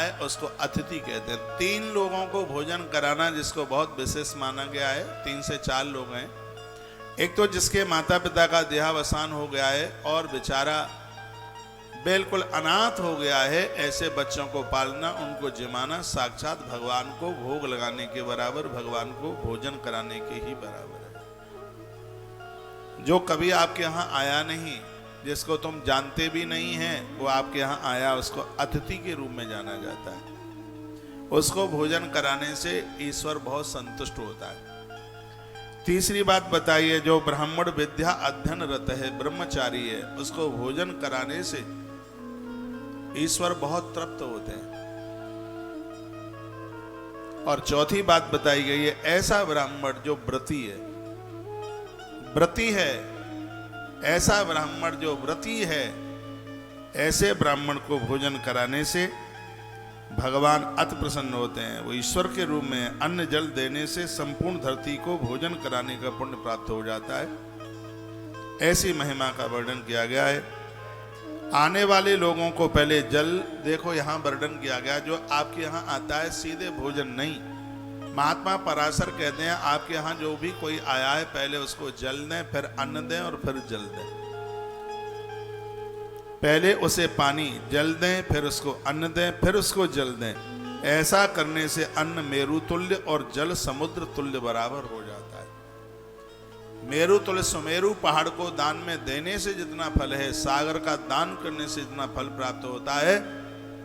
है उसको अतिथि कहते हैं। 3 लोगों को भोजन कराना जिसको बहुत विशेष माना गया है, 3 से 4 लोग हैं। एक तो जिसके माता पिता का देहावसान हो गया है और बेचारा बिल्कुल अनाथ हो गया है, ऐसे बच्चों को पालना, उनको जिमाना साक्षात भगवान को भोग लगाने के बराबर, भगवान को भोजन कराने के ही बराबर है। जो कभी आपके यहाँ आया नहीं, जिसको तुम जानते भी नहीं हैं, वो आपके यहाँ आया, उसको अतिथि के रूप में जाना जाता है। उसको भोजन कराने से ईश्वर बहुत संतुष्ट होता है। तीसरी बात बताइए, जो ब्राह्मण विद्या अध्ययन रत है, ब्रह्मचारी है, उसको भोजन कराने से ईश्वर बहुत तृप्त होते हैं। और चौथी बात बताई गई है, ऐसा ब्राह्मण जो व्रती है, व्रती है, ऐसा ब्राह्मण जो व्रती है, ऐसे ब्राह्मण को भोजन कराने से भगवान अति प्रसन्न होते हैं। वो ईश्वर के रूप में अन्न जल देने से संपूर्ण धरती को भोजन कराने का पुण्य प्राप्त हो जाता है। ऐसी महिमा का वर्णन किया गया है। आने वाले लोगों को पहले जल, देखो यहां वर्णन किया गया, जो आपके यहां आता है सीधे भोजन नहीं। महात्मा पराशर कहते हैं आपके यहां जो भी कोई आया है पहले उसको जल दें, फिर अन्न दें और फिर जल दें। पहले उसे पानी जल दें, फिर उसको अन्न दें, फिर उसको जल दें। ऐसा करने से अन्न मेरु तुल्य और जल समुद्र तुल्य बराबर हो जाता है। मेरु तुल्य सुमेरु पहाड़ को दान में देने से जितना फल है, सागर का दान करने से जितना फल प्राप्त होता है,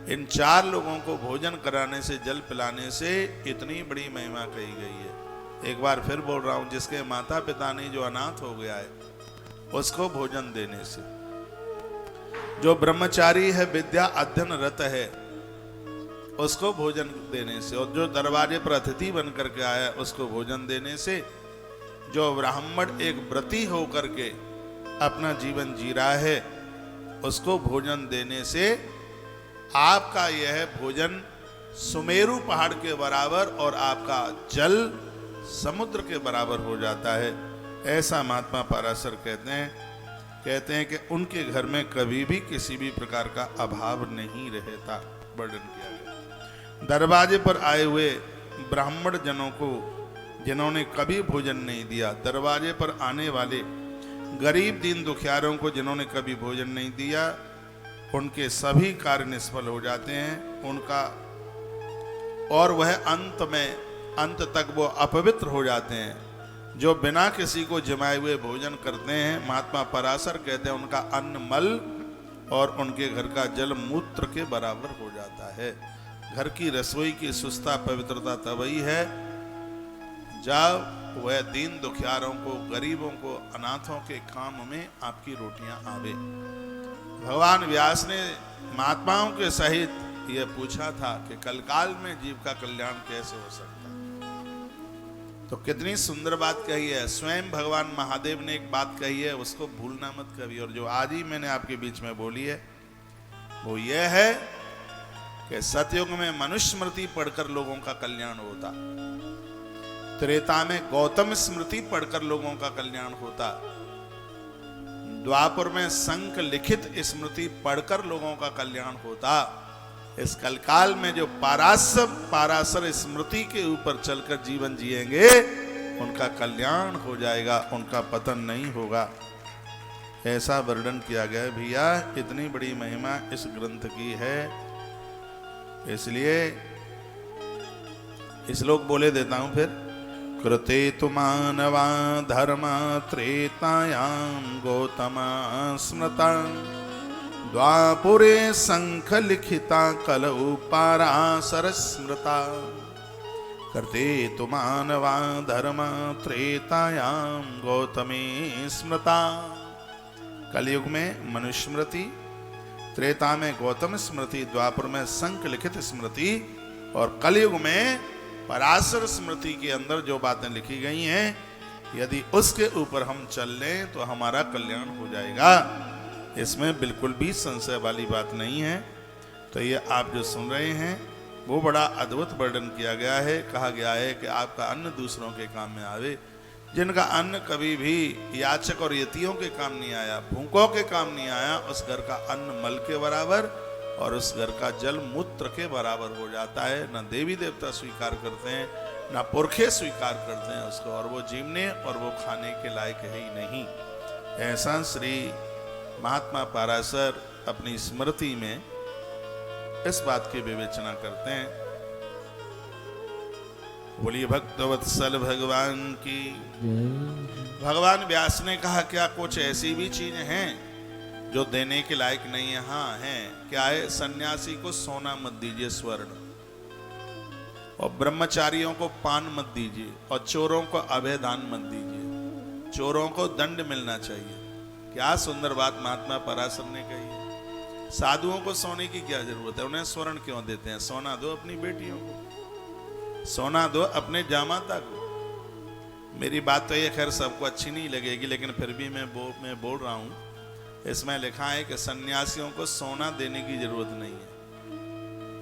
इन 4 लोगों को भोजन कराने से, जल पिलाने से इतनी बड़ी महिमा कही गई है। एक बार फिर बोल रहा हूं, जिसके माता पिता ने जो अनाथ हो गया है उसको भोजन देने से, जो ब्रह्मचारी है, विद्या अध्ययन रत है, उसको भोजन देने से, और जो दरवाजे पर अतिथि बन करके आया उसको भोजन देने से, जो ब्राह्मण एक व्रती होकर के अपना जीवन जी रहा है उसको भोजन देने से आपका यह भोजन सुमेरु पहाड़ के बराबर और आपका जल समुद्र के बराबर हो जाता है। ऐसा महात्मा पराशर कहते हैं कि उनके घर में कभी भी किसी भी प्रकार का अभाव नहीं रहता। वर्णन किया गया। दरवाजे पर आए हुए ब्राह्मण जनों को जिन्होंने कभी भोजन नहीं दिया, दरवाजे पर आने वाले गरीब दीन दुखियारों को जिन्होंने कभी भोजन नहीं दिया, उनके सभी कार्य निष्फल हो जाते हैं उनका, और वह अंत तक वो अपवित्र हो जाते हैं। जो बिना किसी को जमाए हुए भोजन करते हैं, महात्मा पराशर कहते हैं उनका अन्न मल और उनके घर का जल मूत्र के बराबर हो जाता है। घर की रसोई की सुस्ता पवित्रता तभी है जब वह दीन दुखियारों को, गरीबों को, अनाथों के काम में आपकी रोटियां आवे। भगवान व्यास ने महात्माओं के सहित यह पूछा था कि कलकाल में जीव का कल्याण कैसे हो सकता है। तो कितनी सुंदर बात कही है। स्वयं भगवान महादेव ने एक बात कही है, उसको भूलना मत कभी। और जो आज ही मैंने आपके बीच में बोली है वो यह है कि सतयुग में मनुष्य स्मृति पढ़कर लोगों का कल्याण होता, त्रेता में गौतम स्मृति पढ़कर लोगों का कल्याण होता, द्वापर में संक लिखित स्मृति पढ़कर लोगों का कल्याण होता। इस कलकाल में जो पाराशर स्मृति के ऊपर चलकर जीवन जिएंगे उनका कल्याण हो जाएगा, उनका पतन नहीं होगा। ऐसा वर्णन किया गया है। भैया इतनी बड़ी महिमा इस ग्रंथ की है, इसलिए श्लोक बोले देता हूं फिर। कृते तु मानवा धर्म त्रेतायां गौतमा स्मृता, द्वापुरे शंख लिखिता कलौ पाराशर स्मृता। कृते तु मानवा धर्म त्रेतायां गौतमे स्मृता। कलयुग में मनुस्मृति, त्रेता में गौतम स्मृति, द्वापर में शंख लिखित स्मृति और कलयुग में पराशर स्मृति के अंदर जो बातें लिखी गई हैं, यदि उसके ऊपर हम चल लें तो हमारा कल्याण हो जाएगा। इसमें बिल्कुल भी संशय वाली बात नहीं है। तो ये आप जो सुन रहे हैं वो बड़ा अद्भुत वर्णन किया गया है। कहा गया है कि आपका अन्न दूसरों के काम में आवे। जिनका अन्न कभी भी याचक और यतियों के काम नहीं आया, भूखों के काम नहीं आया, उस घर का अन्न मल के बराबर और उस घर का जल मूत्र के बराबर हो जाता है। न देवी देवता स्वीकार करते हैं, न पुरखे स्वीकार करते हैं उसको, और वो जीवने और वो खाने के लायक है ही नहीं। ऐसा श्री महात्मा पाराशर अपनी स्मृति में इस बात की विवेचना करते हैं। बोलिए भक्तवत्सल भगवान की। भगवान व्यास ने कहा क्या कुछ ऐसी भी चीज हैं जो देने के लायक नहीं है? हाँ है। क्या है? सन्यासी को सोना मत दीजिए, स्वर्ण, और ब्रह्मचारियों को पान मत दीजिए, और चोरों को अभय दान मत दीजिए। चोरों को दंड मिलना चाहिए। क्या सुंदर बात महात्मा पराशर ने कही है। साधुओं को सोने की क्या जरूरत है? उन्हें स्वर्ण क्यों देते हैं? सोना दो अपनी बेटियों को, सोना दो अपने जामाता को। मेरी बात तो ये खैर सबको अच्छी नहीं लगेगी, लेकिन फिर भी मैं बोल रहा हूं। इसमें लिखा है कि सन्यासियों को सोना देने की जरूरत नहीं है,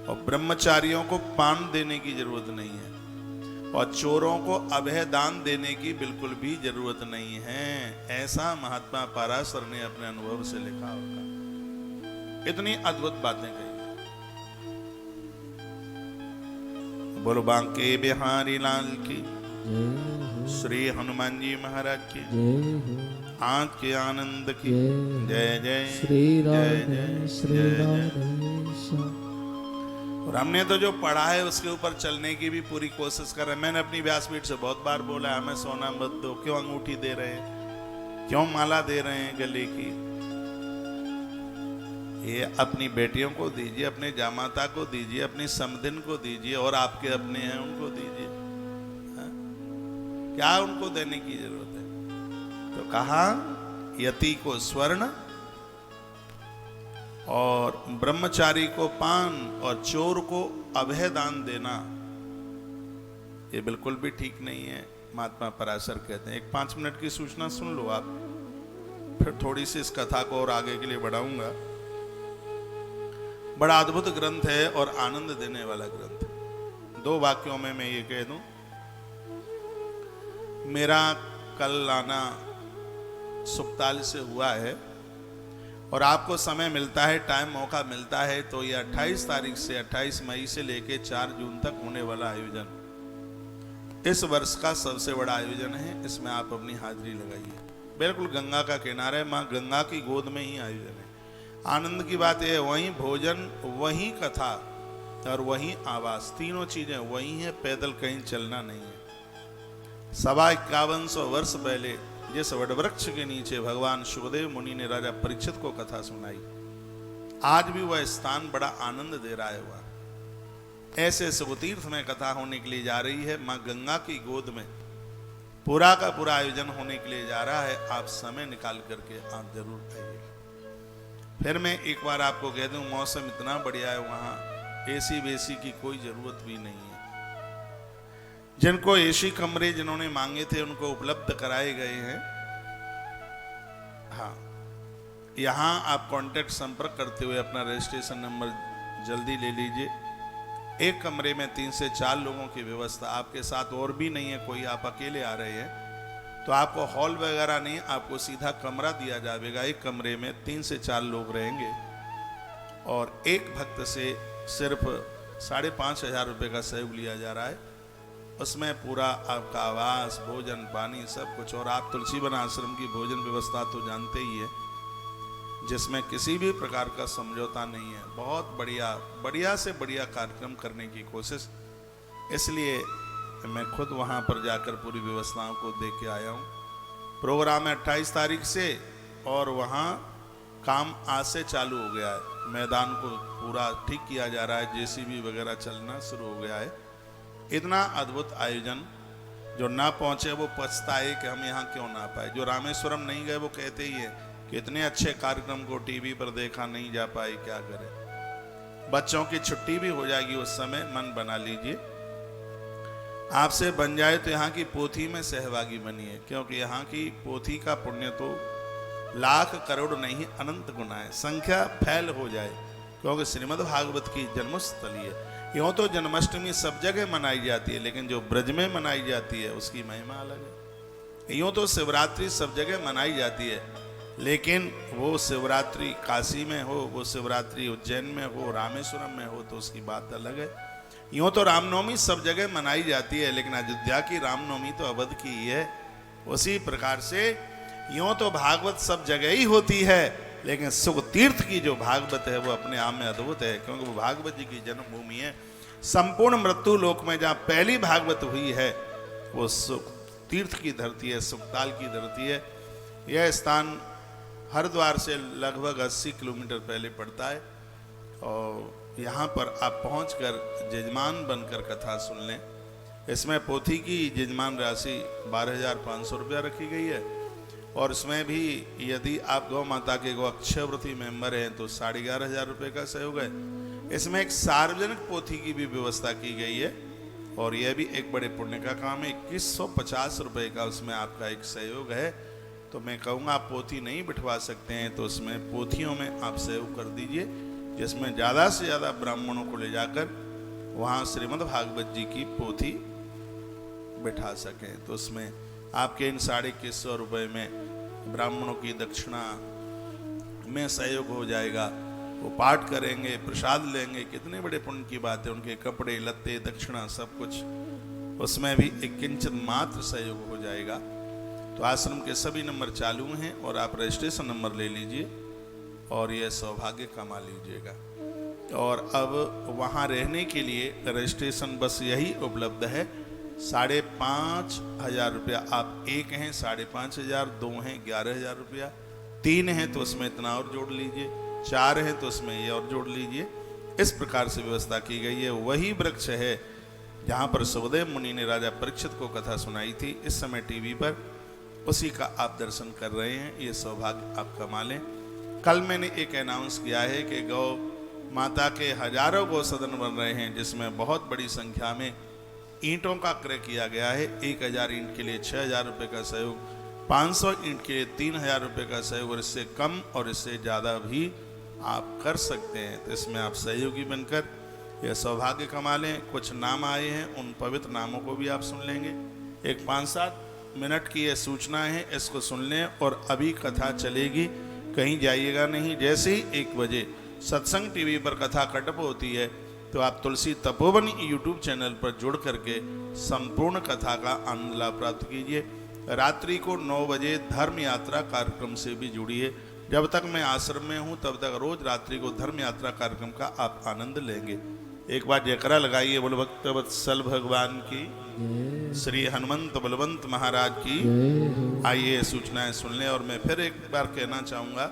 और ब्रह्मचारियों को पान देने की जरूरत नहीं है, और चोरों को अभय दान देने की बिल्कुल भी जरूरत नहीं है। ऐसा महात्मा पाराशर ने अपने अनुभव से लिखा होगा। इतनी अद्भुत बातें कही। बोलो बांके बिहारी लाल की, श्री हनुमान जी महाराज की, आंख के आनंद की जय जय श्री जय राधे जय श्री जय जय। राधे। और हमने तो जो पढ़ा है उसके ऊपर चलने की भी पूरी कोशिश कर रहे हैं। मैंने अपनी व्यासपीठ से बहुत बार बोला है, हमें सोना मत दो, क्यों अंगूठी दे रहे हैं, क्यों माला दे रहे हैं गले की? ये अपनी बेटियों को दीजिए, अपने जामाता को दीजिए, अपनी समधिन को दीजिए, और आपके अपने हैं उनको दीजिए। हाँ? क्या उनको देने की जरूरत है? तो कहा यति को स्वर्ण, और ब्रह्मचारी को पान, और चोर को अभय दान देना, ये बिल्कुल भी ठीक नहीं है। महात्मा पराशर कहते हैं। एक 5 मिनट की सूचना सुन लो आप, फिर थोड़ी सी इस कथा को और आगे के लिए बढ़ाऊंगा। बड़ा अद्भुत ग्रंथ है और आनंद देने वाला ग्रंथ है। 2 वाक्यों में मैं ये कह दूं, मेरा कल आना सुपताल से हुआ है, और आपको समय मिलता है, टाइम मौका मिलता है, तो ये 28 तारीख से 28 मई से लेके 4 जून तक होने वाला आयोजन इस वर्ष का सबसे बड़ा आयोजन है। इसमें आप अपनी हाजिरी लगाइए। बिल्कुल गंगा का किनारा है, माँ गंगा की गोद में ही आयोजन है। आनंद की बात यह है, वहीं भोजन, वहीं कथा और वहीं आवास, तीनों चीजें वहीं है। पैदल कहीं चलना नहीं है। 51 वर्ष पहले जिस वटवृक्ष के नीचे भगवान सुखदेव मुनि ने राजा परीक्षित को कथा सुनाई, आज भी वह स्थान बड़ा आनंद दे रहा है। वह ऐसे सुबतीर्थ में कथा होने के लिए जा रही है। मां गंगा की गोद में पूरा का पूरा आयोजन होने के लिए जा रहा है। आप समय निकाल करके आप जरूर आइए। फिर मैं एक बार आपको कह दूं, मौसम इतना बढ़िया है, वहां एसी वेसी की कोई जरूरत भी नहीं है। जिनको एसी कमरे जिन्होंने मांगे थे उनको उपलब्ध कराए गए हैं। हाँ, यहां आप कांटेक्ट संपर्क करते हुए अपना रजिस्ट्रेशन नंबर जल्दी ले लीजिए। एक कमरे में 3 से 4 लोगों की व्यवस्था, आपके साथ और भी नहीं है कोई, आप अकेले आ रहे हैं तो आपको हॉल वगैरह नहीं, आपको सीधा कमरा दिया जाएगा। एक कमरे में 3 से 4 लोग रहेंगे, और एक भक्त से सिर्फ 5,500 रुपये का सहयोग लिया जा रहा है। उसमें पूरा आपका आवास, भोजन, पानी, सब कुछ। और आप तुलसीवन आश्रम की भोजन व्यवस्था तो जानते ही है, जिसमें किसी भी प्रकार का समझौता नहीं है। बहुत बढ़िया से बढ़िया कार्यक्रम करने की कोशिश, इसलिए मैं खुद वहां पर जाकर पूरी व्यवस्थाओं को देख के आया हूं। प्रोग्राम है 28 तारीख से, और वहां काम आज से चालू हो गया है। मैदान को पूरा ठीक किया जा रहा है, जेसीबी वगैरह चलना शुरू हो गया है। इतना अद्भुत आयोजन, जो ना पहुंचे वो पछताए कि हम यहाँ क्यों ना पाए। जो रामेश्वरम नहीं गए वो कहते ही है कि इतने अच्छे कार्यक्रम को टीवी पर देखा, नहीं जा पाए, क्या करें। बच्चों की छुट्टी भी हो जाएगी उस समय, मन बना लीजिए। आपसे बन जाए तो यहाँ की पोथी में सहभागी बनिए, क्योंकि यहाँ की पोथी का पुण्य तो लाख करोड़ नहीं, अनंत गुना है। संख्या फैल हो जाए, क्योंकि श्रीमद् भागवत की जन्मस्थली है। यूँ तो जन्माष्टमी सब जगह मनाई जाती है, लेकिन जो ब्रज में मनाई जाती है उसकी महिमा अलग है। यूँ तो शिवरात्रि सब जगह मनाई जाती है, लेकिन वो शिवरात्रि काशी में हो, वो शिवरात्रि उज्जैन में हो, रामेश्वरम में हो, तो उसकी बात अलग है। यूँ तो रामनवमी सब जगह मनाई जाती है, लेकिन अयोध्या की रामनवमी तो अवध की ही है। उसी प्रकार से यूँ तो भागवत सब जगह ही होती है, लेकिन सुख तीर्थ की जो भागवत है वो अपने आप में अद्भुत है, क्योंकि वो भागवत जी की जन्मभूमि है। संपूर्ण मृत्यु लोक में जहाँ पहली भागवत हुई है वो सुख तीर्थ की धरती है, सुखताल की धरती है। यह स्थान हरिद्वार से लगभग 80 किलोमीटर पहले पड़ता है, और यहाँ पर आप पहुंचकर जजमान बनकर कथा सुन लें। इसमें पोथी की जजमान राशि 12,500 रुपया रखी गई है, और इसमें भी यदि आप गौ माता के गौ अक्षयव्रती मेंबर हैं तो 11,500 रुपये का सहयोग है। इसमें एक सार्वजनिक पोथी की भी व्यवस्था की गई है, और यह भी एक बड़े पुण्य का काम है। 2150 रुपये का उसमें आपका एक सहयोग है। तो मैं कहूँगा आप पोथी नहीं बिठवा सकते हैं तो उसमें पोथियों में आप सहयोग कर दीजिए, जिसमें ज़्यादा से ज़्यादा ब्राह्मणों को ले जाकर वहाँ श्रीमद् भागवत जी की पोथी बिठा सकें। तो उसमें आपके इन 250 रुपये में ब्राह्मणों की दक्षिणा में सहयोग हो जाएगा। वो पाठ करेंगे, प्रसाद लेंगे, कितने बड़े पुण्य की बात है। उनके कपड़े लत्ते दक्षिणा सब कुछ, उसमें भी एक किंचित मात्र सहयोग हो जाएगा। तो आश्रम के सभी नंबर चालू हैं, और आप रजिस्ट्रेशन नंबर ले लीजिए और यह सौभाग्य कमा लीजिएगा। और अब वहाँ रहने के लिए रजिस्ट्रेशन बस यही उपलब्ध है, 5,500 रुपया। आप एक हैं 5,500, 2 हैं 11,000 रुपया, 3 हैं तो उसमें इतना और जोड़ लीजिए, 4 हैं तो उसमें ये और जोड़ लीजिए। इस प्रकार से व्यवस्था की गई है। वही वृक्ष है जहाँ पर सुखदेव मुनि ने राजा परीक्षित को कथा सुनाई थी, इस समय टीवी पर उसी का आप दर्शन कर रहे हैं। ये सौभाग्य आप कमा लें। कल मैंने एक अनाउंस किया है कि गौ माता के हजारों गौ सदन बन रहे हैं, जिसमें बहुत बड़ी संख्या में ईंटों का क्रय किया गया है। 1,000 ईंट के लिए 6,000 रुपये का सहयोग, 500 ईंट के लिए 3,000 रुपये का सहयोग, और इससे कम और इससे ज़्यादा भी आप कर सकते हैं। तो इसमें आप सहयोगी बनकर यह सौभाग्य कमा लें। कुछ नाम आए हैं, उन पवित्र नामों को भी आप सुन लेंगे। एक 5-7 मिनट की यह सूचना है, इसको सुन लें। और अभी कथा चलेगी, कहीं जाइएगा नहीं। जैसे ही 1 बजे सत्संग टीवी पर कथा कटप होती है तो आप तुलसी तपोवन यूट्यूब चैनल पर जुड़ करके संपूर्ण कथा का आनंद लाभ प्राप्त कीजिए। रात्रि को 9 बजे धर्म यात्रा कार्यक्रम से भी जुड़िए। जब तक मैं आश्रम में हूँ तब तक रोज रात्रि को धर्म यात्रा कार्यक्रम का आप आनंद लेंगे। एक बार जयकारा लगाइए, बोलो भक्त वत्सल भगवान की, श्री हनुमंत बलवंत महाराज की। आइए सूचनाएं सुन लें। और मैं फिर एक बार कहना चाहूँगा,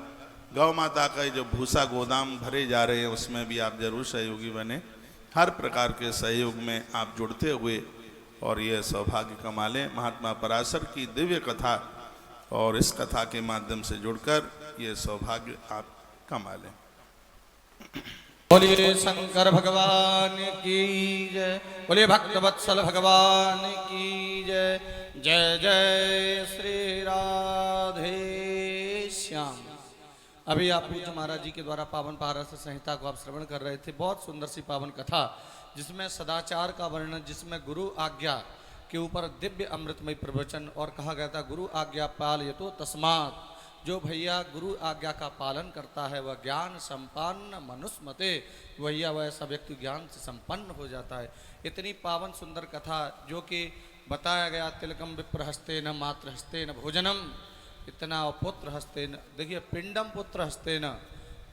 गौ माता का जो भूसा गोदाम भरे जा रहे हैं उसमें भी आप जरूर सहयोगी बने। हर प्रकार के सहयोग में आप जुड़ते हुए और ये सौभाग्य कमा लें। महात्मा पराशर की दिव्य कथा और इस कथा के माध्यम से जुड़कर ये सौभाग्य आप कमा लें। बोलिए शंकर भगवान की जय, बोलिए भक्तवत्सल भगवान की जय। जय जय श्री राधे श्याम। अभी आप पूज्य महाराज जी के द्वारा पावन पारस संहिता को आप श्रवण कर रहे थे। बहुत सुंदर सी पावन कथा, जिसमें सदाचार का वर्णन, जिसमें गुरु आज्ञा के ऊपर दिव्य अमृतमय प्रवचन, और कहा गया था गुरु आज्ञा पालयतो तस्मात्। जो भैया गुरु आज्ञा का पालन करता है वह ज्ञान संपन्न मनुष्मते, भैया वह ऐसा व्यक्ति ज्ञान से संपन्न हो जाता है। इतनी पावन सुंदर कथा जो कि बताया गया, तिलकम विप्र हस्ते न मात्र हस्ते न भोजनम, इतना पुत्र हस्ते न, देखिए पिंडम पुत्र हस्ते न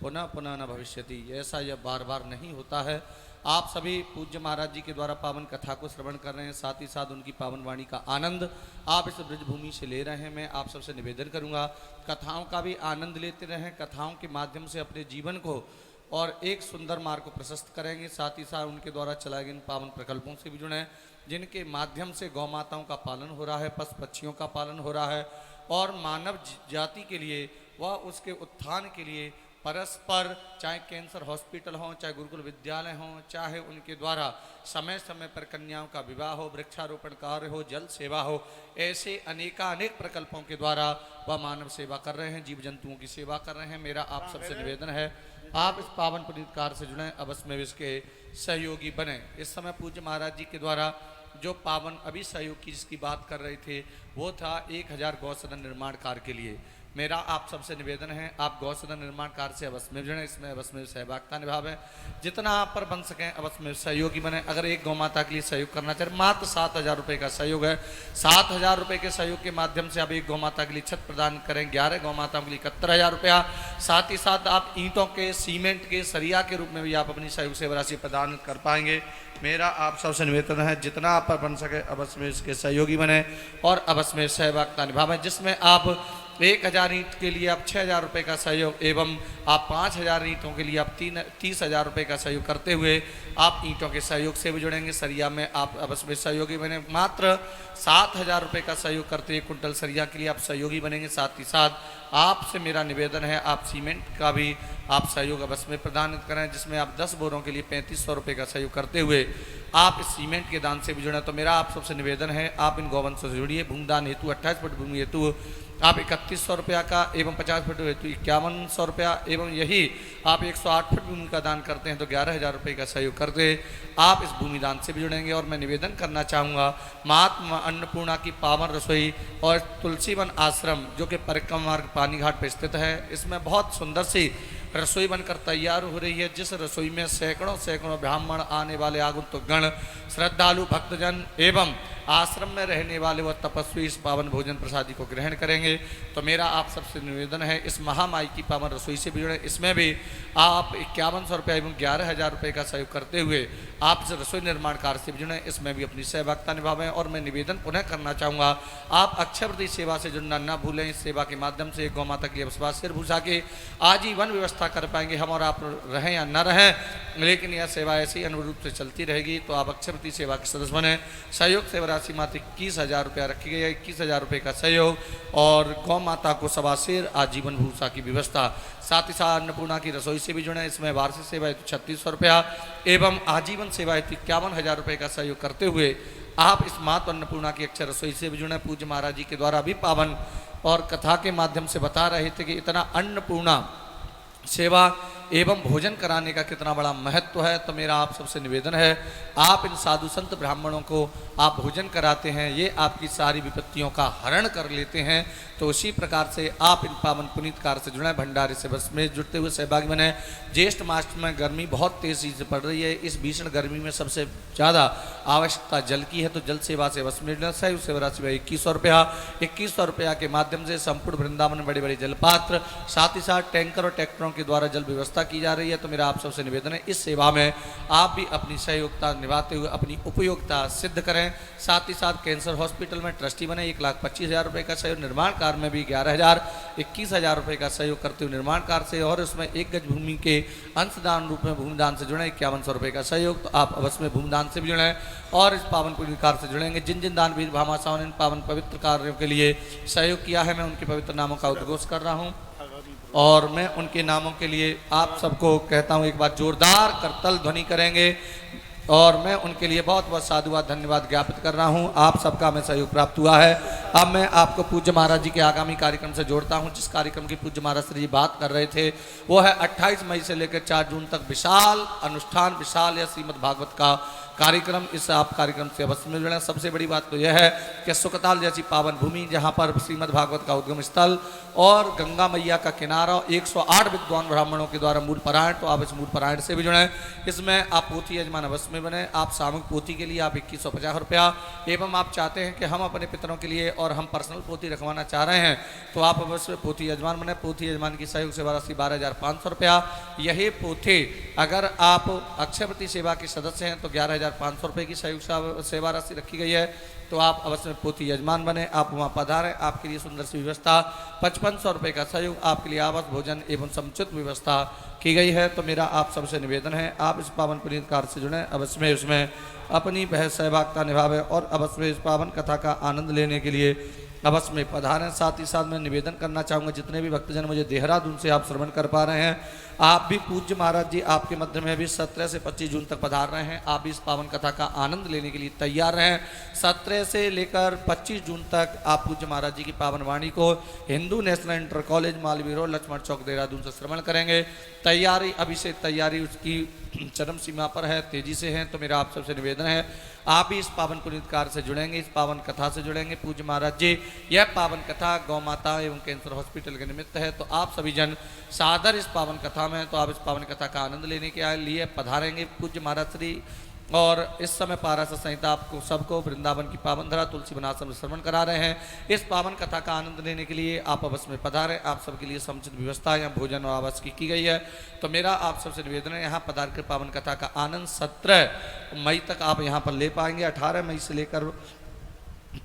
पुनः पुनः न भविष्यति। ऐसा यह बार बार नहीं होता है। आप सभी पूज्य महाराज जी के द्वारा पावन कथा को श्रवण कर रहे हैं, साथ ही साथ उनकी पावन वाणी का आनंद आप इस ब्रजभूमि से ले रहे हैं। मैं आप सबसे निवेदन करूंगा, कथाओं का भी आनंद लेते रहें। कथाओं के माध्यम से अपने जीवन को और एक सुंदर मार्ग को प्रशस्त करेंगे। साथ ही साथ उनके द्वारा चलाए गए इन पावन प्रकल्पों से भी जुड़ें, जिनके माध्यम से गौ माताओं का पालन हो रहा है, पशु पक्षियों का पालन हो रहा है, और मानव जाति के लिए व उसके उत्थान के लिए परस्पर, चाहे कैंसर हॉस्पिटल हो, चाहे गुरुकुल विद्यालय हो, चाहे उनके द्वारा समय समय पर कन्याओं का विवाह हो, वृक्षारोपण कार्य हो, जल सेवा हो, ऐसे अनेकानेक प्रकल्पों के द्वारा वह मानव सेवा कर रहे हैं, जीव जंतुओं की सेवा कर रहे हैं। मेरा आप सबसे निवेदन है, आप इस पावन पुनीत कार्य से जुड़ें, अवश्य में इसके सहयोगी बने। इस समय पूज्य महाराज जी के द्वारा जो पावन अभी सहयोग की जिसकी बात कर रहे थे वो था 1000 गौ सदन निर्माण कार्य के लिए। मेरा आप सबसे निवेदन है, आप गौसदन निर्माण कार्य से अवश्य में जुड़ें, इसमें अवश्य में सहभागिता निभावें, जितना आप पर बन सकें अवश्य में सहयोगी बने। अगर एक गौ माता के लिए सहयोग करना चाहे, मात्र 7,000 रुपये का सहयोग है। 7,000 रुपये के सहयोग के माध्यम से आप एक गौ माता के लिए छत प्रदान करें, 11 गौ माताओं के लिए 71,000 रुपया। साथ ही साथ आप ईंटों के, सीमेंट के, सरिया के रूप में भी आप अपनी सहयोग सेवा राशि प्रदान कर पाएंगे। मेरा आप सबसे निवेदन है, जितना आप पर बन सके अवश्य में इसके सहयोगी बने और अवश्य में सहभागिता निभावें, जिसमें आप 1,000 ईंट के लिए आप 6,000 रुपये का सहयोग एवं आप 5,000 ईंटों के लिए आप 30,000 रुपये का सहयोग करते हुए आप ईंटों के सहयोग से भी जुड़ेंगे। सरिया में आप अवश्य में सहयोगी बने, मात्र 7,000 रुपये का सहयोग करते हुए कुंटल सरिया के लिए आप सहयोगी बनेंगे। साथ ही साथ आपसे मेरा निवेदन है, आप सीमेंट का भी आप सहयोग अवश्य में प्रदान करें, जिसमें आप 10 बोरों के लिए 3,500 रुपये का सहयोग करते हुए आप इस सीमेंट के दान से भी जुड़ें। तो मेरा आप सबसे निवेदन है, आप इन गौवंश से जुड़िए। भूमिदान हेतु 28 फुट भूमि हेतु आप 3,100 रुपया का एवं 50 फुट हेतु 5,100 रुपया एवं यही आप 108 फुट भूमि का दान करते हैं तो 11,000 रुपये का सहयोग करते आप इस भूमि दान से भी जुड़ेंगे। और मैं निवेदन करना चाहूँगा, महात्मा अन्नपूर्णा की पावन रसोई और तुलसीवन आश्रम जो कि परिक्रमा मार्ग पानी घाट पर स्थित है, इसमें बहुत सुंदर सी रसोई बनकर तैयार हो रही है, जिस रसोई में सैकड़ों ब्राह्मण, आने वाले आगंतुक गण, श्रद्धालु भक्तजन एवं आश्रम में रहने वाले व तपस्वी इस पावन भोजन प्रसादी को ग्रहण करेंगे। तो मेरा आप सबसे निवेदन है, इस महामाई की पावन रसोई से भी जुड़े। इसमें भी आप 5,100 रुपये एवं 11,000 रुपये का सहयोग करते हुए आप इस रसोई निर्माण कार्य से भी जुड़े, इसमें भी अपनी सहभागिता निभावें। और मैं निवेदन पुनः करना चाहूँगा, आप अक्षयवृत्ति सेवा से जुड़ना न भूलें। इस सेवा के माध्यम से गौ माता के लिए सिर भूषा के आजीवन व्यवस्था कर पाएंगे। हम और आप रहें या न रहें, लेकिन यह सेवा ऐसी अनुरूप से चलती रहेगी। तो आप अक्षयवृत्ति सेवा के सदस्य बने। सहयोग सेवा राशि मात्र 21,000 रुपया रखी गई है, 21,000 रुपये का सहयोग और गौ माता को सवा शेर आजीवन भूषा की व्यवस्था। साथ ही साथ अन्नपूर्णा की रसोई से भी जुड़े, इसमें वार्षिक सेवा हेतु 3,600 रुपया एवं आजीवन सेवा हेतु 51,000 रुपये का सहयोग करते हुए आप इस माता अन्नपूर्णा की अक्षय रसोई से भी जुड़े। पूज्य महाराज जी के द्वारा भी पावन और कथा के माध्यम से बता रहे थे कि इतना अन्नपूर्णा सेवा एवं भोजन कराने का कितना बड़ा महत्व है। तो मेरा आप सबसे निवेदन है, आप इन साधु संत ब्राह्मणों को आप भोजन कराते हैं, ये आपकी सारी विपत्तियों का हरण कर लेते हैं। तो उसी प्रकार से आप इन पावन पुनीत कार्य से जुड़े, भंडारे से बस में जुड़ते हुए सहभागी बने। ज्येष्ठ मास में गर्मी बहुत तेजी से पड़ रही है, इस भीषण गर्मी में सबसे ज़्यादा आवश्यकता जल की है। तो जल सेवा से बस में सहयोग सेवा राशि 2,100 रुपया, 2,100 रुपया के माध्यम से संपूर्ण वृंदावन बड़े बड़े जलपात्र, साथ ही साथ टैंकर और ट्रैक्टरों के द्वारा जल व्यवस्था की जा रही है। तो मेरा आप सबसे निवेदन है, इस सेवा में आप भी अपनी सहयोगिता निभाते हुए अपनी उपयोगिता सिद्ध करें। साथ ही साथ कैंसर हॉस्पिटल में ट्रस्टी बने, 1,25,000 रुपये का सहयोग, निर्माण कार्य में भी 11,000, 21,000 रुपये का सहयोग करते हुए निर्माण कार्य से, और उसमें 1 गज भूमि के अंशदान रूप में भूमिदान से जुड़े 5,100 रुपये का सहयोग। तो आप अवश्य में भूमिदान से भी जुड़ें और इस पावन पुण्य कार्य से जुड़ेंगे। जिन जिन दानवीर भामाशाहों ने इन पावन पवित्र कार्यों के लिए सहयोग किया है, मैं उनके पवित्र नामों का उद्घोष कर रहा हूँ और मैं उनके नामों के लिए आप सबको कहता हूँ, एक बार जोरदार करतल ध्वनि करेंगे और मैं उनके लिए बहुत बहुत साधुवाद धन्यवाद ज्ञापित कर रहा हूँ। आप सबका हमें सहयोग प्राप्त हुआ है। अब मैं आपको पूज्य महाराज जी के आगामी कार्यक्रम से जोड़ता हूँ। जिस कार्यक्रम की पूज्य महाराज श्री जी बात कर रहे थे वो है 28 मई से लेकर 4 जून तक विशाल अनुष्ठान, विशाल या श्रीमद् भागवत का कार्यक्रम। इस आप कार्यक्रम से अवश्य में जुड़े। सबसे बड़ी बात तो यह है कि सुकताल जैसी पावन भूमि जहाँ पर श्रीमद् भागवत का उद्गम स्थल और गंगा मैया का किनारा, 108 विद्वान ब्राह्मणों के द्वारा मूल पारायण। तो आप इस मूल पारायण से भी जुड़ें। इसमें आप पोथी यजमान अवश्य में बने। आप सामूहिक पोथी के लिए आप 2,150 रुपया एवं आप चाहते हैं कि हम अपने पितरों के लिए और हम पर्सनल पोथी रखवाना चाह रहे हैं तो आप अवश्य पोथी यजमान बने। पोथी यजमान की सहयोग सेवा राशि 12,500 रुपया। यही पोथी अगर आप अक्षयवृत्ति सेवा के सदस्य हैं तो 11,500 रुपये की सहयोग सेवा राशि रखी गई है। तो आप अवश्य में पोथी यजमान बने, आप वहाँ पधारें। आपके लिए सुंदर सी व्यवस्था 5,500 रुपये का सहयोग, आपके लिए आवास भोजन एवं समुचित व्यवस्था की गई है। तो मेरा आप सबसे निवेदन है, आप इस पावन पुनीत कार्य से जुड़ें, अवश्य में उसमें अपनी सहभागिता निभावें और अवश्य में इस पावन कथा का आनंद लेने के लिए अवश्य में पधारें। साथ ही साथ मैं निवेदन करना चाहूँगा, जितने भी भक्तजन मुझे देहरादून से आप श्रवण कर पा रहे हैं, आप भी पूज्य महाराज जी आपके मध्य में भी 17 से 25 जून तक पधार रहे हैं। आप भी इस पावन कथा का आनंद लेने के लिए तैयार रहें। 17 से लेकर 25 जून तक आप पूज्य महाराज जी की पावन वाणी को Hindu National Inter College Malviya Road Laxman Chowk Dehradun से श्रवण करेंगे। तैयारी अभी से तैयारी उसकी चरम सीमा पर है, तेजी से है। तो मेरा आप सबसे निवेदन है आप भी इस पावन पुनीत कार्य से जुड़ेंगे, इस पावन कथा से जुड़ेंगे। पूज्य महाराज जी यह पावन कथा गौ माता एवं कैंसर हॉस्पिटल के निमित्त है। तो आप सभी जन सादर इस पावन कथा में, तो आप इस पावन कथा का आनंद लेने के लिए पधारेंगे पूज्य महाराज श्री। और इस समय पाराशर संहिता आपको सबको वृंदावन की पावन धरा तुलसी वनाश्रम श्रवण करा रहे हैं। इस पावन कथा का आनंद लेने के लिए आप अवश्य में पधारें। आप सबके लिए समुचित व्यवस्था या भोजन और आवास की गई है। तो मेरा आप सबसे निवेदन है यहाँ पधार कर पावन कथा का आनंद 17 मई तक आप यहाँ पर ले पाएंगे। 18 मई से लेकर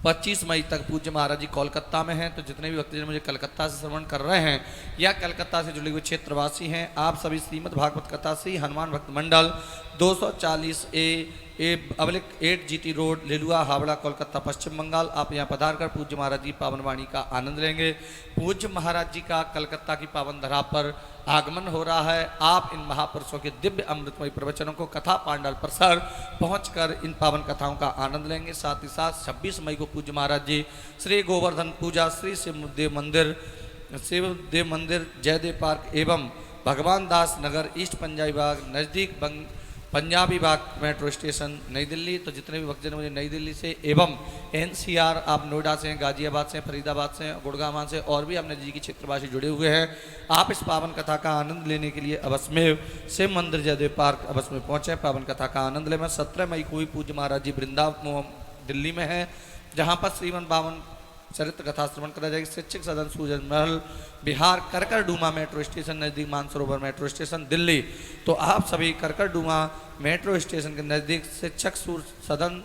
25 मई तक पूज्य महाराज जी कोलकाता में हैं। तो जितने भी भक्तजन मुझे कलकत्ता से श्रवण कर रहे हैं या कलकत्ता से जुड़े हुए क्षेत्रवासी हैं, आप सभी श्रीमद् भागवत कथा श्री हनुमान भक्त मंडल 240A अबलिक 8 GT रोड लेलुआ हावड़ा कोलकाता पश्चिम बंगाल आप यहाँ पधार कर पूज्य महाराज जी पावन वाणी का आनंद लेंगे। पूज्य महाराज जी का कलकत्ता की पावन धरा पर आगमन हो रहा है। आप इन महापुरुषों के दिव्य अमृतमय प्रवचनों को कथा पांडाल परिसर पहुंचकर इन पावन कथाओं का आनंद लेंगे। साथ ही साथ 26 मई को पूज्य महाराज जी श्री गोवर्धन पूजा श्री शिवदेव मंदिर जयदेव पार्क एवं भगवान दास नगर ईस्ट पंजाबी बाग नज़दीक पंजाबी बाग मेट्रो स्टेशन नई दिल्ली। तो जितने भी भक्तजन मुझे नई दिल्ली से एवं NCR आप नोएडा से, गाजियाबाद से, फरीदाबाद से, गुड़गांव से और भी अपने जी की क्षेत्रवासी जुड़े हुए हैं, आप इस पावन कथा का आनंद लेने के लिए अवश्य में शिव मंदिर जयदेव पार्क अवश्य में पहुँचे, पावन कथा का आनंद लें। 17 मई को ही पूज्य महाराज जी वृंदावन दिल्ली में है, जहाँ पर श्रीमन बावन चरित्र कथा श्रवण करा जाएगी। शिक्षक सदन सूजन महल बिहार करकरडूमा मेट्रो स्टेशन नज़दीक मानसरोवर मेट्रो स्टेशन दिल्ली। तो आप सभी करकरडूमा मेट्रो स्टेशन के नज़दीक शिक्षक सदन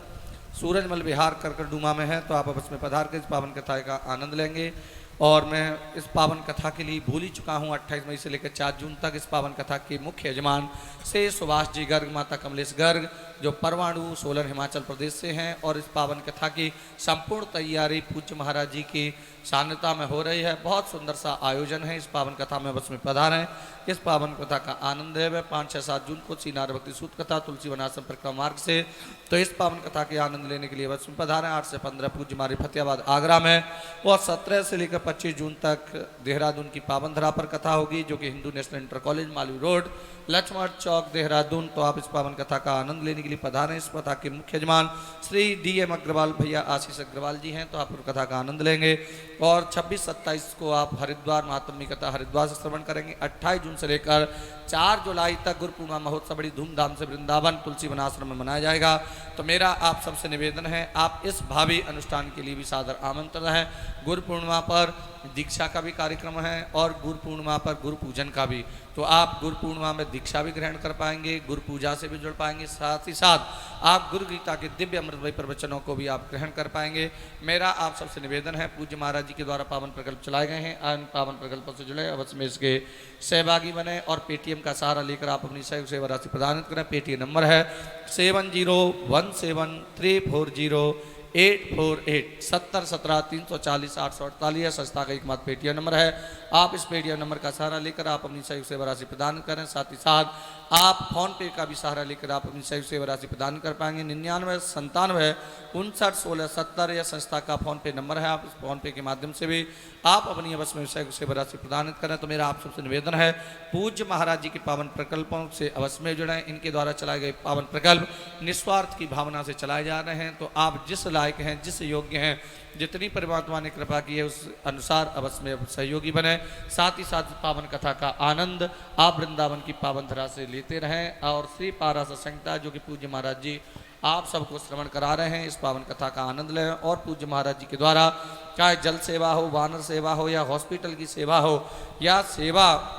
सूरजमल बिहार करकरडूमा में है। तो आप आपस में पधार कर इस पावन कथा का आनंद लेंगे। और मैं इस पावन कथा के लिए भूल ही चुका हूँ 28 मई से लेकर 4 जून तक इस पावन कथा के मुख्य यजमान से सुभाष जी गर्ग, माता कमलेश गर्ग जो परवाणु सोलन हिमाचल प्रदेश से हैं। और इस पावन कथा की संपूर्ण तैयारी पूज्य महाराज जी की सान्निध्यता में हो रही है। बहुत सुंदर सा आयोजन है। इस पावन कथा में बस में पधारें, इस पावन कथा का आनंद है। 5, 6, 7 जून को श्रीनारायण भक्ति सूत कथा तुलसी वनाश्रम परिक्रमा मार्ग से, तो इस पावन कथा के आनंद लेने के लिए बस में पधारें। 8 से 15 पूज्य मारी फतेहाबाद आगरा में और 17 से लेकर 25 जून तक देहरादून की पावन धरा पर कथा होगी, जो कि Hindu National Inter College Malviya Road Laxman Chowk Dehradun. तो आप इस पावन कथा का आनंद लेने के लिए पधारें। इस कथा के मुख्य यजमान श्री DM अग्रवाल भैया आशीष अग्रवाल जी हैं। तो आप कथा का आनंद लेंगे। और 26, 27 को आप हरिद्वार महात्म्य कथा हरिद्वार से श्रवण करेंगे। 28 जून से लेकर 4 जुलाई तक गुरु पूर्णिमा महोत्सव बड़ी धूमधाम से वृंदावन तुलसी वनाश्रम में मनाया जाएगा। तो मेरा आप सबसे निवेदन है आप इस भावी अनुष्ठान के लिए भी सादर आमंत्रण है। गुरु पूर्णिमा पर दीक्षा का भी कार्यक्रम है और गुरु पूर्णिमा पर गुरु पूजन का भी। तो आप गुरु पूर्णिमा में दीक्षा भी ग्रहण कर पाएंगे, गुरु पूजा से भी जुड़ पाएंगे, साथ ही साथ आप गुरु गीता के दिव्य अमृतमय प्रवचनों को भी आप ग्रहण कर पाएंगे। मेरा आप सबसे निवेदन है पूज्य महाराज जी के द्वारा पावन प्रकल्प चलाए गए हैं, इन पावन प्रकल्पों से जुड़े अवश्य में इसके सहभागी बने और पेटीएम का सहारा लेकर आप अपनी सहयोग सेवा राशि प्रदान करें। पेटीएम नंबर है 7017340848 70 17 340 848 है संस्था का एकमात्र पेटीएम नंबर है। आप इस पेटीएम नंबर का सहारा लेकर आप अपनी सहयोग सेवा राशि प्रदान करें। साथ ही साथ आप फोन पे का भी सहारा लेकर आप अपनी सहयोग सेवा राशि प्रदान कर पाएंगे। 99 97 59 16 70 यह संस्था का फोन पे नंबर है। आप इस फोन पे के माध्यम से भी आप अपनी अवश्य में सहयोग सेवा राशि प्रदान करें। तो मेरा आप सबसे निवेदन है पूज्य महाराज जी के पावन प्रकल्पों से अवश्य में जुड़ें। इनके द्वारा चलाए गए पावन प्रकल्प निस्वार्थ की भावना से चलाए जा रहे हैं। तो आप जिस लायक हैं, जिस योग्य हैं, जितनी परमात्मा ने कृपा की है उस अनुसार अवश्य में सहयोगी बने। साथ ही साथ पावन कथा का आनंद आप वृंदावन की पावन धरा से लेते रहें। और श्री पाराशर संहिता जो कि पूज्य महाराज जी आप सबको श्रवण करा रहे हैं, इस पावन कथा का आनंद लें। और पूज्य महाराज जी के द्वारा चाहे जल सेवा हो, वानर सेवा हो या हॉस्पिटल की सेवा हो या सेवा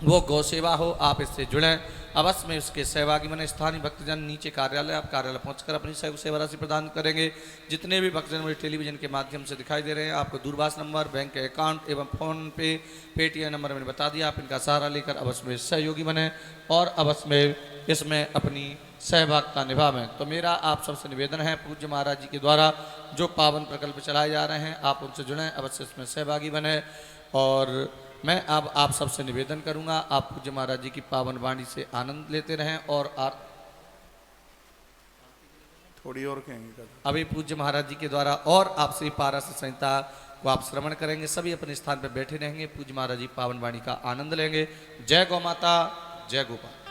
वो गौ सेवा हो, आप इससे जुड़ें अवश्य में उसके सहभागी बने। स्थानीय भक्तजन नीचे कार्यालय, आप कार्यालय पहुंचकर अपनी सेवा राशि प्रदान करेंगे। जितने भी भक्तजन मुझे टेलीविजन के माध्यम से दिखाई दे रहे हैं, आपको दूरभाष नंबर, बैंक के अकाउंट एवं फोन पे पेटीएम नंबर मैंने बता दिया। आप इनका सहारा लेकर अवश्य में सहयोगी बने और अवश्य में इसमें अपनी सहभागिता निभावें। तो मेरा आप सबसे निवेदन है पूज्य महाराज जी के द्वारा जो पावन प्रकल्प चलाए जा रहे हैं, आप उनसे जुड़ें, अवश्य इसमें सहभागी बने। और मैं अब आप सबसे निवेदन करूंगा, आप पूज्य महाराज जी की पावन वाणी से आनंद लेते रहें और थोड़ी और कहेंगे कथा। अभी पूज्य महाराज जी के द्वारा और आप श्री पारस संहिता को आप श्रवण करेंगे। सभी अपने स्थान पर बैठे रहेंगे, पूज्य महाराज जी पावन वाणी का आनंद लेंगे। जय गौ माता, जय गोपाल।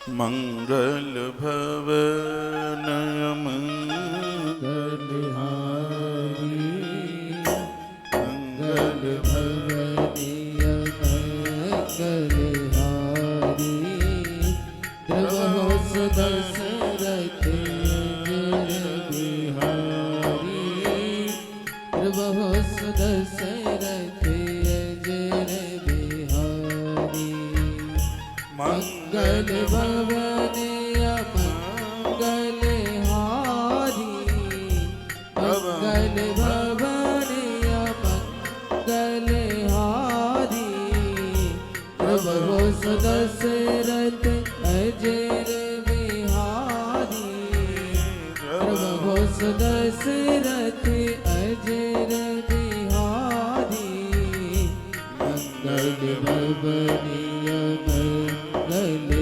मंगल भवन मंगलहारी मंगल भवनीय मंगलहारी द्रवहो सुदशरथ अजर बिहारी द्रवहो सुदशरथ अजर बिहारी मंगल भवनीय मंगलहारी मंगल भवनीय मंगलहारी प्रभु सुदशरथ अजर बिहारी प्रभु सुदशरथ अजर बिहारी मंगल भवनीय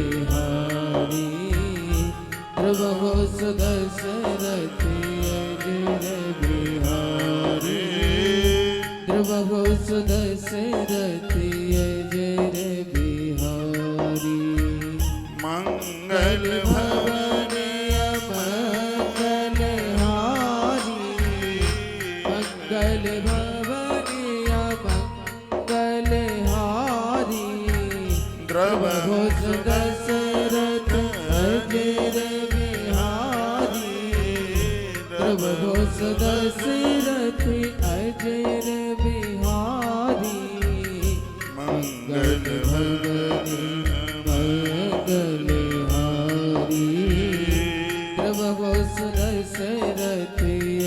मंगलहारी प्रभु सुदशरथ अजर बिहारी प्रभु सुदशरथ अजर बिहारी मंगल भवनीय मंगलहारी मंगल भवनीय मंगलहारी प्रभु सुदशरथ अजर बिहारी प्रभु सुदशरथ अजर बिहारी मंगल भवनीय मंगलहारी प्रभु सुदशरथ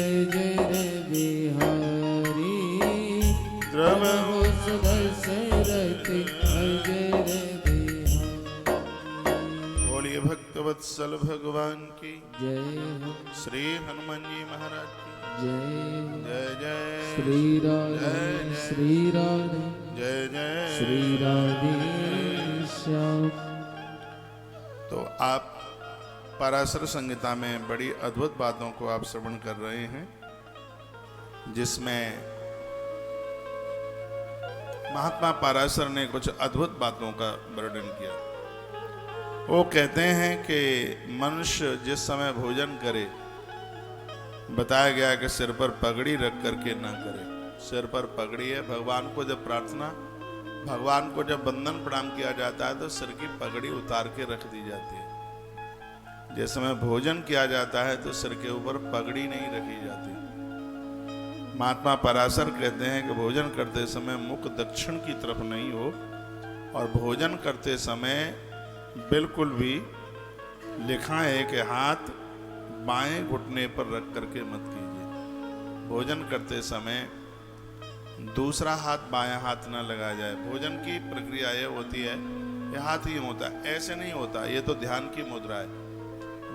अजर बिहारी प्रभु सुदशरथ अजर बिहारी। बोलिए भक्तवत्सल भगवान की जय हो श्री हनुमान जी महाराज की जय जय जय श्री राधे श्री राधे जय जय श्री राधे श्याम। तो आप पराशर संहिता में बड़ी अद्भुत बातों को आप श्रवण कर रहे हैं, जिसमें महात्मा पराशर ने कुछ अद्भुत बातों का वर्णन किया। वो कहते हैं कि मनुष्य जिस समय भोजन करे, बताया गया कि सिर पर पगड़ी रख करके ना करे। सिर पर पगड़ी है, भगवान को जब प्रार्थना, भगवान को जब वंदन प्रणाम किया जाता है तो सिर की पगड़ी उतार के रख दी जाती है। जिस समय भोजन किया जाता है तो सिर के ऊपर पगड़ी नहीं रखी जाती। महात्मा पराशर कहते हैं कि भोजन करते समय मुख दक्षिण की तरफ नहीं हो और भोजन करते समय बिल्कुल भी लिखा है कि हाथ बाएं घुटने पर रख करके मत कीजिए। भोजन करते समय दूसरा हाथ बायां हाथ ना लगाया जाए। भोजन की प्रक्रिया ये होती है, ये हाथ ही होता है, ऐसे नहीं होता। ये तो ध्यान की मुद्रा है।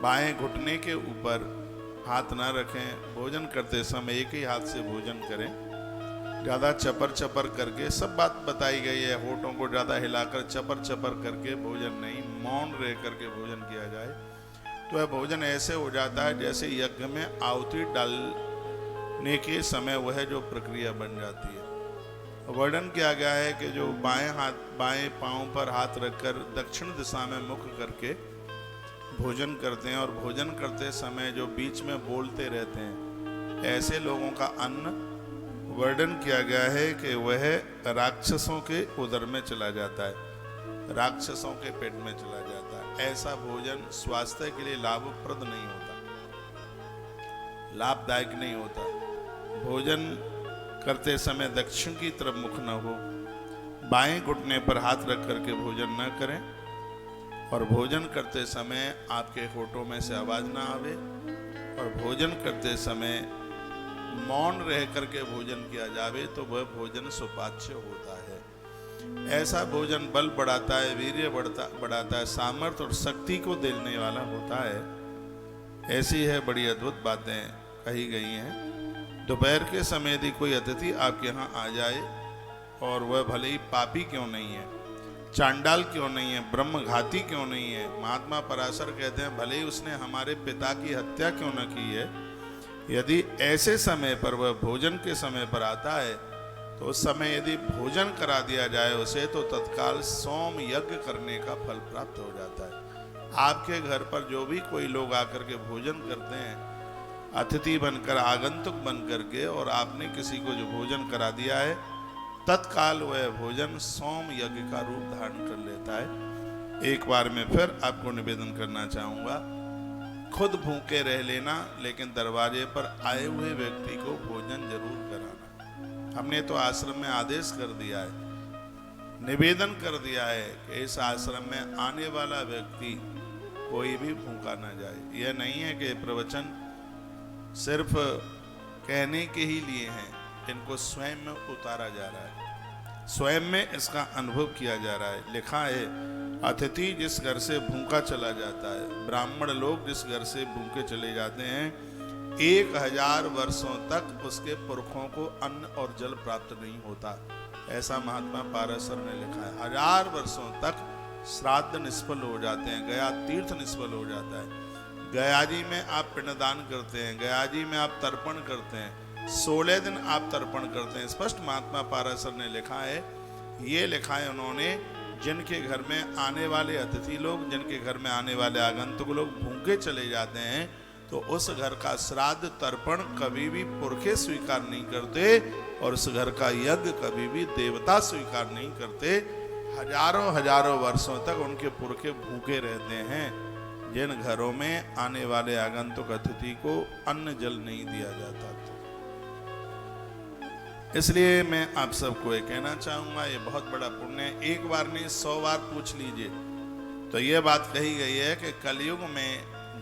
बाएं घुटने के ऊपर हाथ ना रखें। भोजन करते समय एक ही हाथ से भोजन करें। ज़्यादा चपर चपर करके, सब बात बताई गई है, होठों को ज़्यादा हिलाकर चपर चपर करके भोजन नहीं, मौन रह करके भोजन किया जाए तो यह भोजन ऐसे हो जाता है जैसे यज्ञ में आहुति डालने के समय वह जो प्रक्रिया बन जाती है। वर्णन किया गया है कि जो बाएं पांव पर हाथ रखकर दक्षिण दिशा में मुख करके भोजन करते हैं और भोजन करते समय जो बीच में बोलते रहते हैं, ऐसे लोगों का अन्न वर्णन किया गया है कि वह राक्षसों के उदर में चला जाता है, राक्षसों के पेट में चला जाता है। ऐसा भोजन स्वास्थ्य के लिए लाभप्रद नहीं होता, लाभदायक नहीं होता। भोजन करते समय दक्षिण की तरफ मुख न हो, बाएं घुटने पर हाथ रख करके भोजन न करें और भोजन करते समय आपके होठों में से आवाज ना आवे और भोजन करते समय मौन रह करके भोजन किया जावे तो वह भोजन सुपाच्य होता है। ऐसा भोजन बल बढ़ाता है, वीर्य बढ़ाता है, सामर्थ्य और शक्ति को देने वाला होता है। ऐसी है बड़ी अद्भुत बातें कही गई हैं। दोपहर के समय यदि कोई अतिथि आपके यहाँ आ जाए और वह भले ही पापी क्यों नहीं है, चांडाल क्यों नहीं है, ब्रह्मघाती क्यों नहीं है, महात्मा पराशर कहते हैं भले ही उसने हमारे पिता की हत्या क्यों न की है, यदि ऐसे समय पर वह भोजन के समय पर आता है तो उस समय यदि भोजन करा दिया जाए उसे, तो तत्काल सोम यज्ञ करने का फल प्राप्त हो जाता है। आपके घर पर जो भी कोई लोग आकर के भोजन करते हैं, अतिथि बनकर, आगंतुक बन करके, और आपने किसी को जो भोजन करा दिया है, तत्काल वह भोजन सोम यज्ञ का रूप धारण कर लेता है। एक बार मैं फिर आपको निवेदन करना चाहूंगा, खुद भूखे रह लेना, लेकिन दरवाजे पर आए हुए व्यक्ति को भोजन जरूर कराना। हमने तो आश्रम में आदेश कर दिया है, निवेदन कर दिया है कि इस आश्रम में आने वाला व्यक्ति कोई भी भूखा ना जाए। यह नहीं है कि प्रवचन सिर्फ कहने के ही लिए हैं, इनको स्वयं में उतारा जा रहा है, स्वयं में इसका अनुभव किया जा रहा है। लिखा है, अतिथि जिस घर से भूखा चला जाता है, ब्राह्मण लोग जिस घर से भूखे चले जाते हैं, 1000 वर्षों तक उसके पुरखों को अन्न और जल प्राप्त नहीं होता। ऐसा महात्मा पाराशर ने लिखा है। 1000 वर्षों तक श्राद्ध निष्फल हो जाते हैं, गया तीर्थ निष्फल हो जाता है। गया जी में आप पिंडदान करते हैं, गया जी में आप तर्पण करते हैं, 16 दिन आप तर्पण करते हैं। स्पष्ट महात्मा पाराशर ने लिखा है, ये लिखा है उन्होंने, जिनके घर में आने वाले अतिथि लोग, जिनके घर में आने वाले आगंतुक लोग भूखे चले जाते हैं, तो उस घर का श्राद्ध तर्पण कभी भी पुरखे स्वीकार नहीं करते, और उस घर का यज्ञ कभी भी देवता स्वीकार नहीं करते। हजारों वर्षों तक उनके पुरखे भूखे रहते हैं, जिन घरों में आने वाले आगंतुक अतिथि को अन्न जल नहीं दिया जाता। इसलिए मैं आप सबको ये कहना चाहूंगा, ये बहुत बड़ा पुण्य है। एक बार नहीं 100 बार पूछ लीजिए तो ये बात कही गई है कि कलयुग में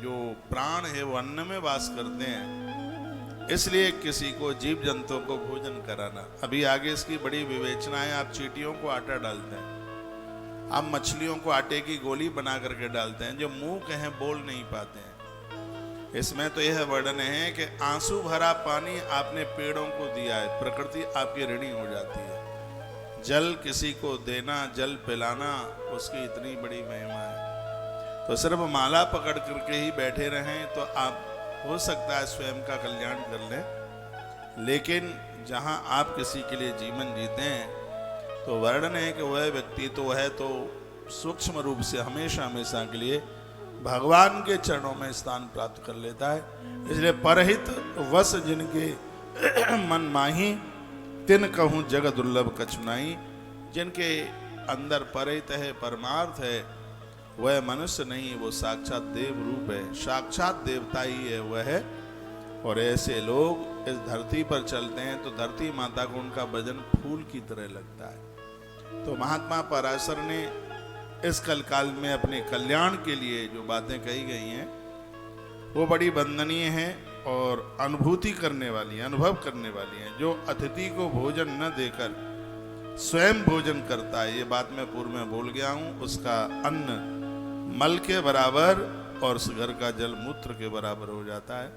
जो प्राण है वो अन्न में वास करते हैं, इसलिए किसी को, जीव जंतुओं को भोजन कराना। अभी आगे इसकी बड़ी विवेचना है। आप चींटियों को आटा डालते हैं, आप मछलियों को आटे की गोली बना करके डालते हैं, जो मूक हैं बोल नहीं पाते हैं। इसमें तो यह वर्णन है कि आंसू भरा पानी आपने पेड़ों को दिया है, प्रकृति आपकी ऋणी हो जाती है। जल किसी को देना, जल पिलाना, उसकी इतनी बड़ी महिमा है। तो सिर्फ माला पकड़ करके ही बैठे रहें तो आप, हो सकता है, स्वयं का कल्याण कर लें, लेकिन जहां आप किसी के लिए जीवन जीते हैं तो वर्णन है कि वह व्यक्ति तो है तो सूक्ष्म रूप से हमेशा हमेशा के लिए भगवान के चरणों में स्थान प्राप्त कर लेता है। इसलिए परहित वस जिनके मन माही, तिन कहूँ जग दुर्लभ कछुनाई। जिनके अंदर परहित है, परमार्थ है, वह मनुष्य नहीं, वो साक्षात देव रूप है, साक्षात देवता ही है वह है। और ऐसे लोग इस धरती पर चलते हैं तो धरती माता को उनका भजन फूल की तरह लगता है। तो महात्मा पराशर ने इस कलकाल में अपने कल्याण के लिए जो बातें कही गई हैं वो बड़ी वंदनीय हैं और अनुभूति करने वाली, अनुभव करने वाली हैं। जो अतिथि को भोजन न देकर स्वयं भोजन करता है, ये बात मैं पूर्व में बोल गया हूं, उसका अन्न मल के बराबर और उस घर का जल मूत्र के बराबर हो जाता है।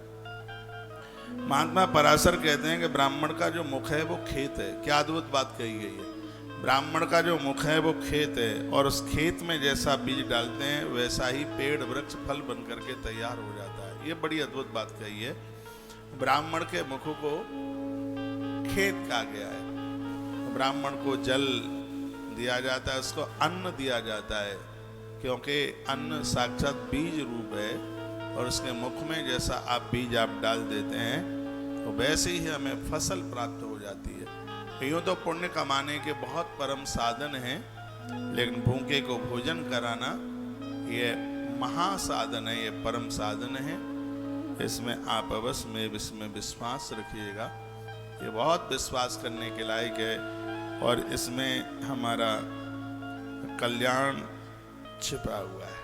महात्मा पराशर कहते हैं कि ब्राह्मण का जो मुख है वो खेत है। क्या अद्भुत बात कही गई है। ब्राह्मण का जो मुख है वो खेत है, और उस खेत में जैसा बीज डालते हैं वैसा ही पेड़ वृक्ष फल बन करके तैयार हो जाता है। ये बड़ी अद्भुत बात कही है। ब्राह्मण के मुख को खेत कहा गया है। ब्राह्मण को जल दिया जाता है, उसको अन्न दिया जाता है, क्योंकि अन्न साक्षात बीज रूप है, और उसके मुख में जैसा आप बीज आप डाल देते हैं तो वैसे ही हमें फसल प्राप्त हो जाती है। यूँ तो पुण्य कमाने के बहुत परम साधन हैं, लेकिन भूखे को भोजन कराना ये महासाधन है, ये परम साधन है। इसमें आप अवश्य में इसमें विश्वास रखिएगा। ये बहुत विश्वास करने के लायक है, और इसमें हमारा कल्याण छिपा हुआ है।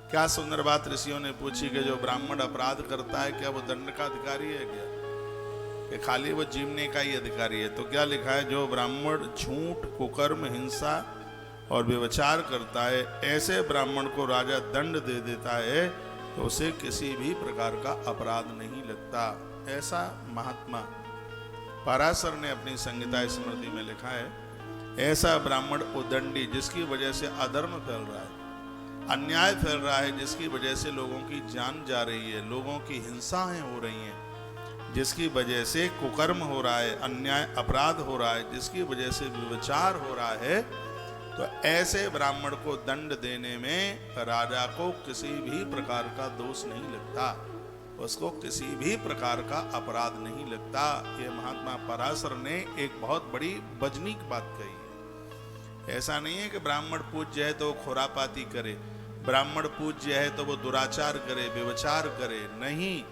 क्या सुंदर बात ऋषियों ने पूछी कि जो ब्राह्मण अपराध करता है क्या वो दंड का अधिकारी है क्या, कि खाली वो जीवने का ही अधिकारी है? तो क्या लिखा है, जो ब्राह्मण झूठ, कुकर्म, हिंसा और व्यभिचार करता है, ऐसे ब्राह्मण को राजा दंड दे देता है तो उसे किसी भी प्रकार का अपराध नहीं लगता। लगता। ऐसा महात्मा पराशर ने अपनी संहिता स्मृति में लिखा है, ऐसा ब्राह्मण उदंडी जिसकी वजह से अधर्म फैल रहा है, अन्याय फैल रहा है, जिसकी वजह से लोगों की जान जा रही है, लोगों की हिंसाएं हो रही हैं, जिसकी वजह से कुकर्म हो रहा है, अन्याय अपराध हो रहा है, जिसकी वजह से विचार हो रहा है, तो ऐसे ब्राह्मण को दंड देने में राजा को किसी भी प्रकार का दोष नहीं लगता, उसको किसी भी प्रकार का अपराध नहीं लगता। ये महात्मा पराशर ने एक बहुत बड़ी वजनीक बात कही है। ऐसा नहीं है कि ब्राह्मण पूज्य है तो वो खुरापाती करे, ब्राह्मण पूज्य है तो वो दुराचार करे, व्यभिचार करे, नहीं।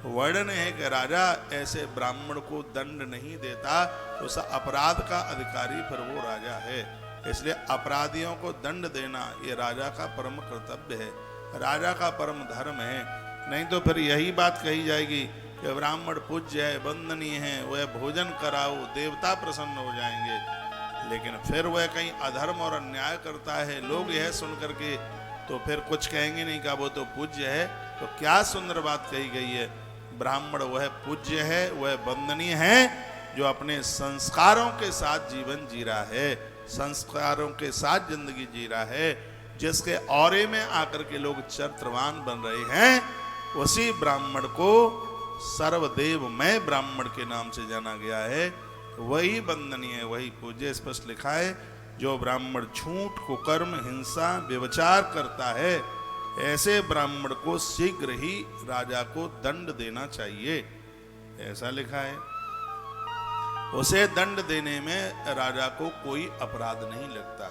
वर्णन है कि राजा ऐसे ब्राह्मण को दंड नहीं देता तो उस अपराध का अधिकारी फिर वो राजा है। इसलिए अपराधियों को दंड देना ये राजा का परम कर्तव्य है, राजा का परम धर्म है। नहीं तो फिर यही बात कही जाएगी कि ब्राह्मण पूज्य है, वंदनीय है, वह भोजन कराओ, देवता प्रसन्न हो जाएंगे। लेकिन फिर वह कहीं अधर्म और अन्याय करता है, लोग यह सुन करके तो फिर कुछ कहेंगे नहीं का वो तो पूज्य है। तो क्या सुंदर बात कही गई है, ब्राह्मण वह पूज्य है, वह वंदनीय है जो अपने संस्कारों के साथ जीवन जी रहा है, संस्कारों के साथ जिंदगी जी रहा है, जिसके औरे में आकर के लोग चरित्रवान बन रहे हैं, उसी ब्राह्मण को सर्वदेवमय ब्राह्मण के नाम से जाना गया है। वही वंदनीय है, वही पूज्य। स्पष्ट लिखा है, जो ब्राह्मण झूठ, कुकर्म, हिंसा, व्यभिचार करता है, ऐसे ब्राह्मण को शीघ्र ही राजा को दंड देना चाहिए, ऐसा लिखा है। उसे दंड देने में राजा को कोई अपराध नहीं लगता।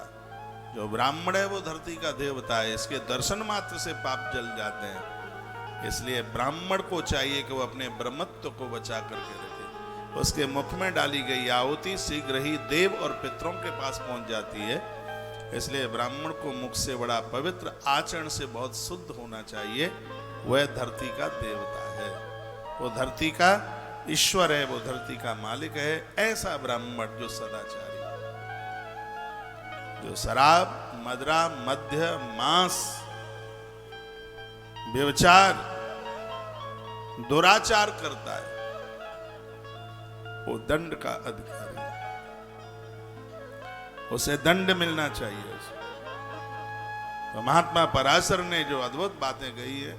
जो ब्राह्मण है वो धरती का देवता है, इसके दर्शन मात्र से पाप जल जाते हैं। इसलिए ब्राह्मण को चाहिए कि वो अपने ब्रह्मत्व को बचा करके रखे। उसके मुख में डाली गई आहुति शीघ्र ही देव और पितरों के पास पहुंच जाती है। इसलिए ब्राह्मण को मुख से बड़ा पवित्र, आचरण से बहुत शुद्ध होना चाहिए। वह धरती का देवता है, वो धरती का ईश्वर है, वो धरती का मालिक है। ऐसा ब्राह्मण जो सदाचारी, जो शराब, मदिरा, मद्य, मांस, व्यभिचार, दुराचार करता है, वो दंड का अधिकारी है, उसे दंड मिलना चाहिए। तो महात्मा पराशर ने जो अद्भुत बातें कही है,